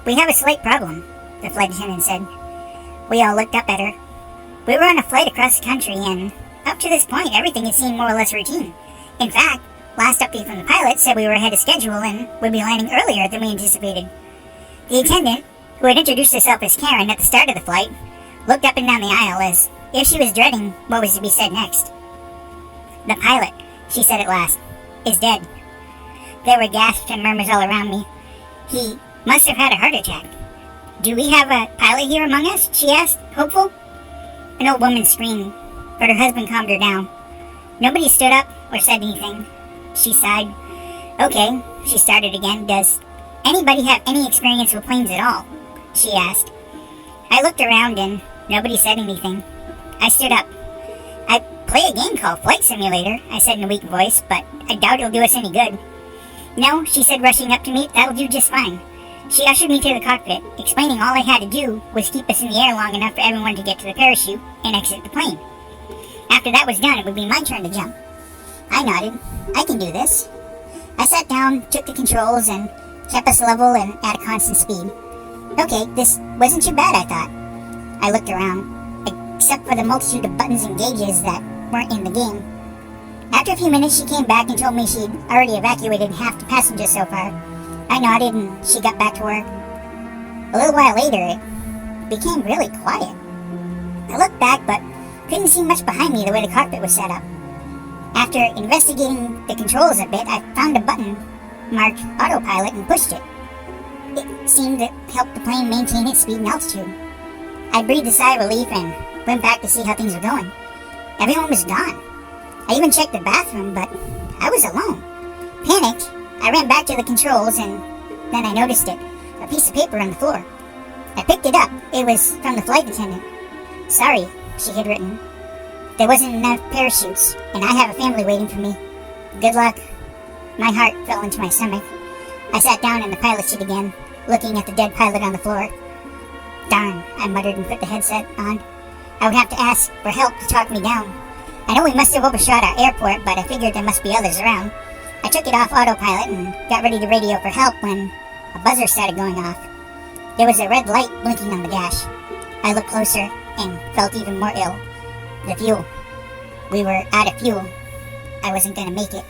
"We have a slight problem," the flight attendant said. We all looked up at her. We were on a flight across the country, and up to this point, everything had seemed more or less routine. In fact, last update from the pilot said we were ahead of schedule and would be landing earlier than we anticipated. The attendant, who had introduced herself as Karen at the start of the flight, looked up and down the aisle as if she was dreading what was to be said next. "The pilot," she said at last, "is dead." There were gasps and murmurs all around me. "He must have had a heart attack." "Do we have a pilot here among us?" she asked, hopeful. An old woman screamed, but her husband calmed her down. Nobody stood up or said anything. She sighed. "Okay," she started again. "Does anybody have any experience with planes at all?" she asked. I looked around and nobody said anything. I stood up. "I play a game called Flight Simulator," I said in a weak voice, "but I doubt it'll do us any good." "No," she said, rushing up to me, "that'll do just fine." She ushered me to the cockpit, explaining all I had to do was keep us in the air long enough for everyone to get to the parachute and exit the plane. After that was done, it would be my turn to jump. I nodded. "I can do this." I sat down, took the controls, and kept us level and at a constant speed. Okay, this wasn't too bad, I thought. I looked around, except for the multitude of buttons and gauges that weren't in the game. After a few minutes, she came back and told me she'd already evacuated half the passengers so far. I nodded and she got back to work. A little while later, it became really quiet. I looked back, but couldn't see much behind me the way the cockpit was set up. After investigating the controls a bit, I found a button marked autopilot and pushed it. It seemed to help the plane maintain its speed and altitude. I breathed a sigh of relief and went back to see how things were going. Everyone was gone. I even checked the bathroom, but I was alone. Panicked, I ran back to the controls and then I noticed it, a piece of paper on the floor. I picked it up. It was from the flight attendant. "Sorry," she had written. "There wasn't enough parachutes, and I have a family waiting for me. Good luck." My heart fell into my stomach. I sat down in the pilot seat again, looking at the dead pilot on the floor. "Darn," I muttered and put the headset on. I would have to ask for help to talk me down. I know we must have overshot our airport, but I figured there must be others around. I took it off autopilot and got ready to radio for help when a buzzer started going off. There was a red light blinking on the dash. I looked closer and felt even more ill. The fuel. We were out of fuel. I wasn't going to make it.